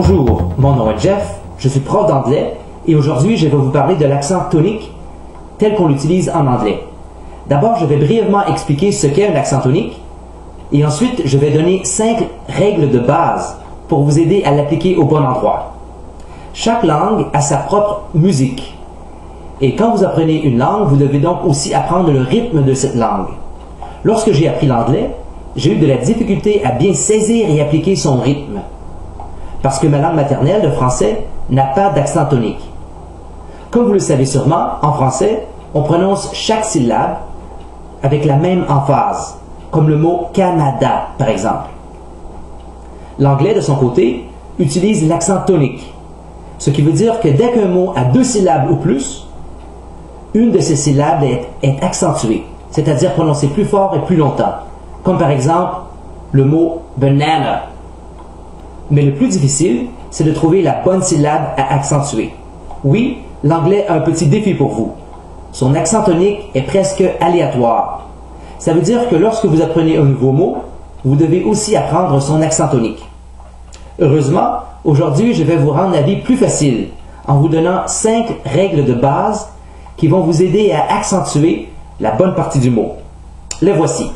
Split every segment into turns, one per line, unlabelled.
Bonjour, mon nom est Jeff, je suis prof d'anglais et aujourd'hui je vais vous parler de l'accent tonique tel qu'on l'utilise en anglais. D'abord, je vais brièvement expliquer ce qu'est un accent tonique et ensuite je vais donner 5 règles de base pour vous aider à l'appliquer au bon endroit. Chaque langue a sa propre musique et quand vous apprenez une langue, vous devez donc aussi apprendre le rythme de cette langue. Lorsque j'ai appris l'anglais, j'ai eu de la difficulté à bien saisir et appliquer son rythme. Parce que ma langue maternelle, le français, n'a pas d'accent tonique. Comme vous le savez sûrement, en français, on prononce chaque syllabe avec la même emphase, comme le mot Canada, par exemple. L'anglais, de son côté, utilise l'accent tonique, ce qui veut dire que dès qu'un mot a 2 syllabes ou plus, une de ces syllabes est accentuée, c'est-à-dire prononcée plus fort et plus longtemps, comme par exemple le mot banana. Mais le plus difficile, c'est de trouver la bonne syllabe à accentuer. Oui, l'anglais a un petit défi pour vous. Son accent tonique est presque aléatoire. Ça veut dire que lorsque vous apprenez un nouveau mot, vous devez aussi apprendre son accent tonique. Heureusement, aujourd'hui, je vais vous rendre la vie plus facile en vous donnant 5 règles de base qui vont vous aider à accentuer la bonne partie du mot. Les voici.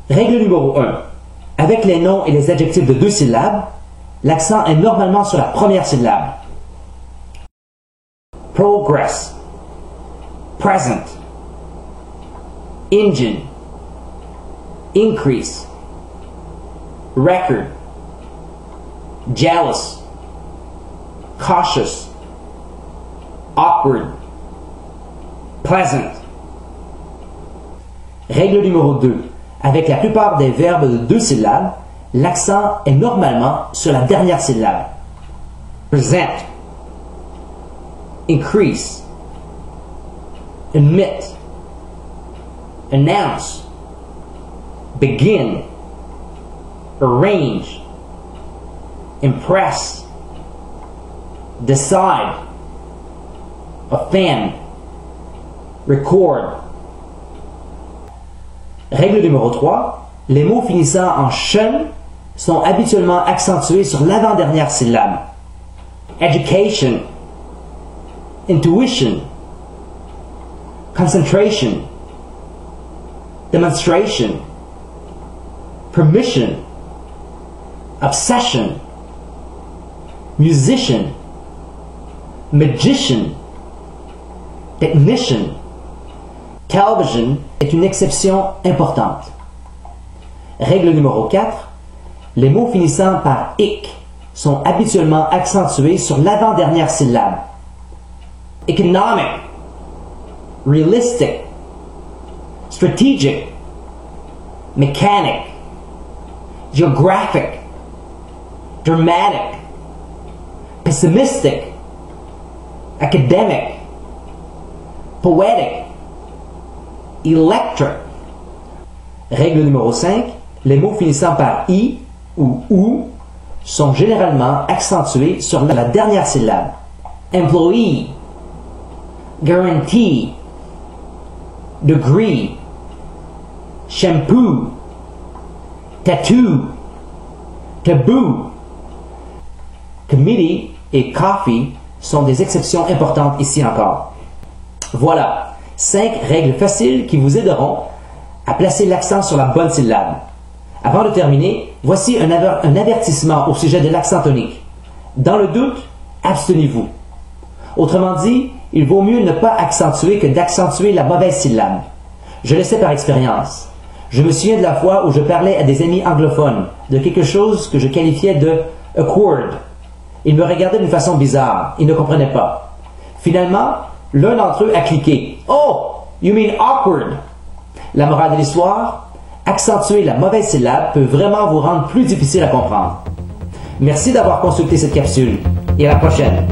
Règle numéro 1. Avec les noms et les adjectifs de 2 syllabes, l'accent est normalement sur la première syllabe. Progress, present, engine, increase, record, jealous, cautious, awkward, pleasant. Règle numéro 2. Avec la plupart des verbes de 2 syllabes, l'accent est normalement sur la dernière syllabe. Present, increase, admit, announce, begin, arrange, impress, decide, offend, record. Règle numéro 3. Les mots finissant en « chen » sont habituellement accentués sur l'avant-dernière syllabe. Education, intuition, concentration, demonstration, permission, obsession, musician, magician, technician. Television est une exception importante. Règle numéro 4. Les mots finissant par « ic » sont habituellement accentués sur l'avant-dernière syllabe. Economic, realistic, strategic, mechanic, geographic, dramatic, pessimistic, academic, poetic, electric. Règle numéro 5. Les mots finissant par « i » ou « ou » sont généralement accentués sur la dernière syllabe. Employee, guarantee, degree, shampoo, tattoo, taboo. Committee et coffee sont des exceptions importantes ici encore. Voilà, 5 règles faciles qui vous aideront à placer l'accent sur la bonne syllabe. Avant de terminer, voici un avertissement au sujet de l'accent tonique. Dans le doute, abstenez-vous. Autrement dit, il vaut mieux ne pas accentuer que d'accentuer la mauvaise syllabe. Je le sais par expérience. Je me souviens de la fois où je parlais à des amis anglophones de quelque chose que je qualifiais de « awkward ». Ils me regardaient d'une façon bizarre. Ils ne comprenaient pas. Finalement, l'un d'entre eux a cliqué « Oh, you mean awkward ». La morale de l'histoire, accentuer la mauvaise syllabe peut vraiment vous rendre plus difficile à comprendre. Merci d'avoir consulté cette capsule et à la prochaine.